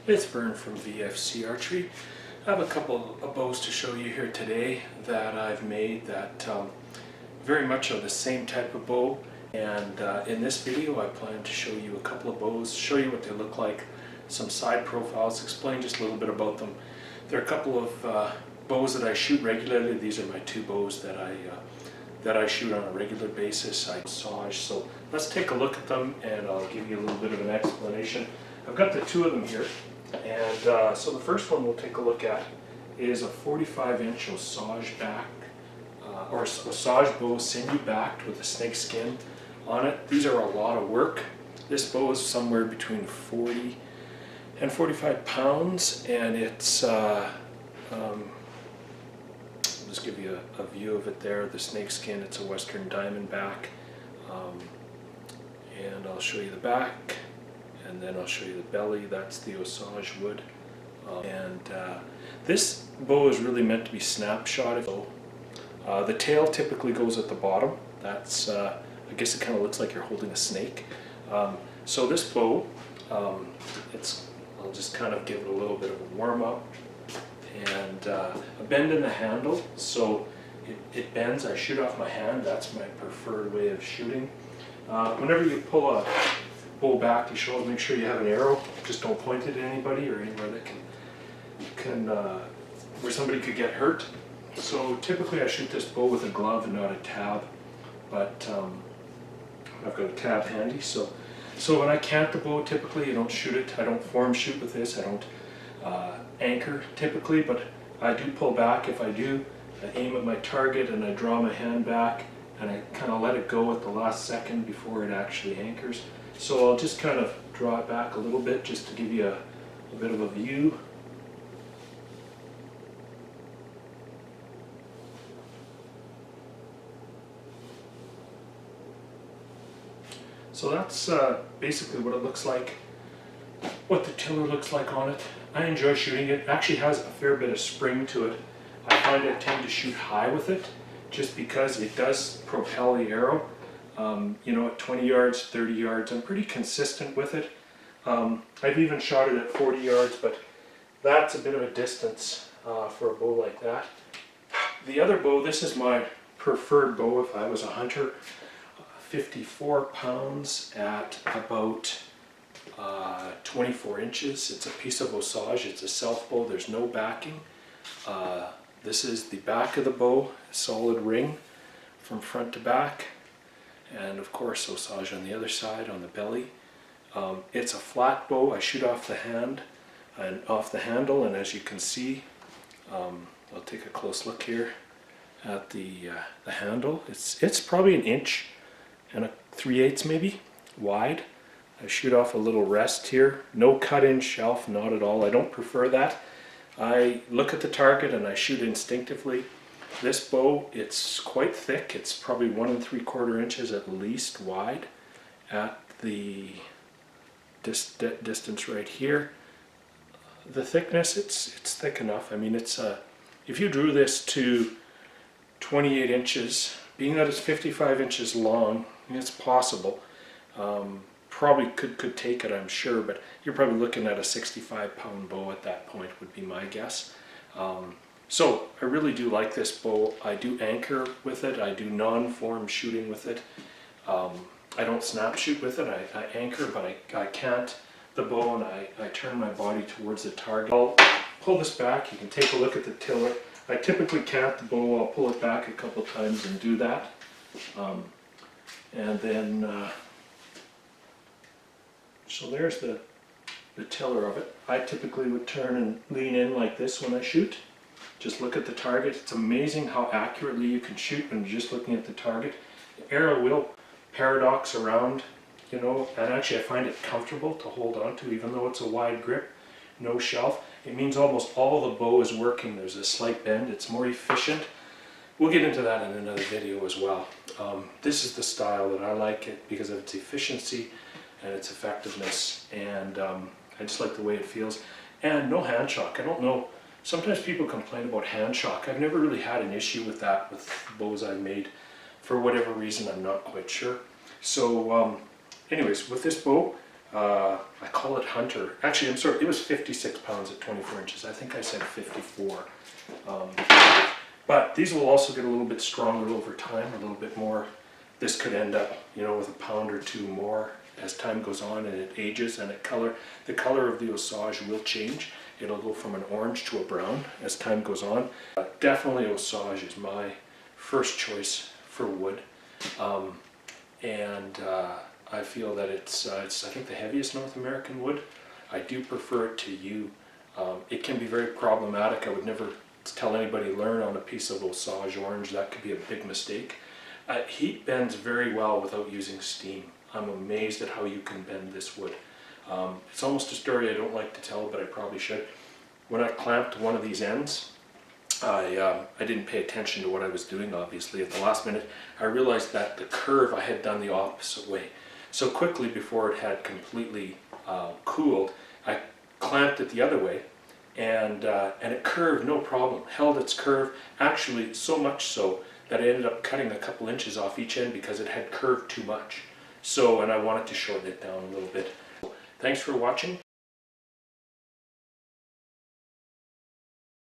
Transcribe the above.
It's Vern from VFC Archery. I have a couple of bows to show you here today that I've made that very much are the same type of bow, and in this video I plan to show you a couple of bows, show you what they look like, some side profiles, explain just a little bit about them. There are a couple of bows that I shoot regularly. These are my two bows that I shoot on a regular basis. Osage. So let's take a look at them and I'll give you a little bit of an explanation. I've got the two of them here, and so the first one we'll take a look at is a 45-inch Osage back, or Osage bow sinew backed with a snake skin on it. These are a lot of work. This bow is somewhere between 40 and 45 pounds, and it's I'll just give you a view of it there. The snake skin, it's a Western Diamondback, and I'll show you the back, and then I'll show you the belly. That's the Osage wood, this bow is really meant to be snapshot. The tail typically goes at the bottom. That's I guess it kind of looks like you're holding a snake. So this bow, I'll just kind of give it a little bit of a warm up, and a bend in the handle, so it bends. I shoot off my hand. That's my preferred way of shooting. Whenever you pull a bow back, you should make sure you have an arrow. Just don't point it at anybody or anywhere that can where somebody could get hurt. So typically I shoot this bow with a glove and not a tab, but I've got a tab handy. So when I cant the bow, typically I don't shoot it. I don't form shoot with this. I don't anchor typically, but I do pull back. If I do, I aim at my target and I draw my hand back and I kind of let it go at the last second before it actually anchors. So I'll just kind of draw it back a little bit just to give you a bit of a view. So that's basically what it looks like, what the tiller looks like on it. I enjoy shooting it. It actually has a fair bit of spring to it. I find I tend to shoot high with it just because it does propel the arrow. You know, at 20 yards, 30 yards, I'm pretty consistent with it. I've even shot it at 40 yards, but that's a bit of a distance for a bow like that. The other bow, this is my preferred bow if I was a hunter. 54 pounds at about 24 inches. It's a piece of Osage. It's a self bow. There's no backing. This is the back of the bow, solid ring from front to back, and of course Osage on the other side on the belly. It's a flat bow. I shoot off the hand and off the handle, and as you can see, I'll take a close look here at the handle. It's probably 1 inch and 3/8 maybe wide. I shoot off a little rest here. No cut-in shelf, not at all. I don't prefer that. I look at the target and I shoot instinctively. This bow, it's quite thick. It's probably 1 3/4 inches at least wide at the distance right here. The thickness, it's thick enough. I mean, it's if you drew this to 28 inches, being that it's 55 inches long, it's possible. Probably could take it, I'm sure, but you're probably looking at a 65-pound bow at that point would be my guess. So I really do like this bow. I do anchor with it. I do non-form shooting with it. I don't snap shoot with it. I anchor, but I cant the bow and I turn my body towards the target. I'll pull this back. You can take a look at the tiller. I typically cant the bow. I'll pull it back a couple times and do that. And then, so there's the tiller of it. I typically would turn and lean in like this when I shoot. Just look at the target. It's amazing how accurately you can shoot when you're just looking at the target. The arrow will paradox around, you know, and actually I find it comfortable to hold on to, even though it's a wide grip, no shelf. It means almost all the bow is working. There's a slight bend. It's more efficient. We'll get into that in another video as well. This is the style that I like it because of its efficiency and its effectiveness, and I just like the way it feels. And no hand shock. I don't know, sometimes people complain about hand shock. I've never really had an issue with that with bows I've made. For whatever reason, I'm not quite sure. So anyways, with this bow, I call call it Hunter. Actually, I'm sorry, it was 56 pounds at 24 inches. I think I said 54. But these will also get a little bit stronger over time, a little bit more. This could end up, you know, with a pound or two more as time goes on and it ages, and the color of the Osage will change. It'll go from an orange to a brown as time goes on. Definitely Osage is my first choice for wood. I feel that it's I think the heaviest North American wood. I do prefer it to yew. It can be very problematic. I would never tell anybody learn on a piece of Osage orange. That could be a big mistake. Heat bends very well without using steam. I'm amazed at how you can bend this wood. It's almost a story I don't like to tell, but I probably should. When I clamped one of these ends, I didn't pay attention to what I was doing, obviously. At the last minute, I realized that the curve I had done the opposite way. So quickly, before it had completely cooled, I clamped it the other way, and it curved no problem, held its curve, actually so much so that I ended up cutting a couple inches off each end because it had curved too much. So, and I wanted to shorten it down a little bit. Thanks for watching.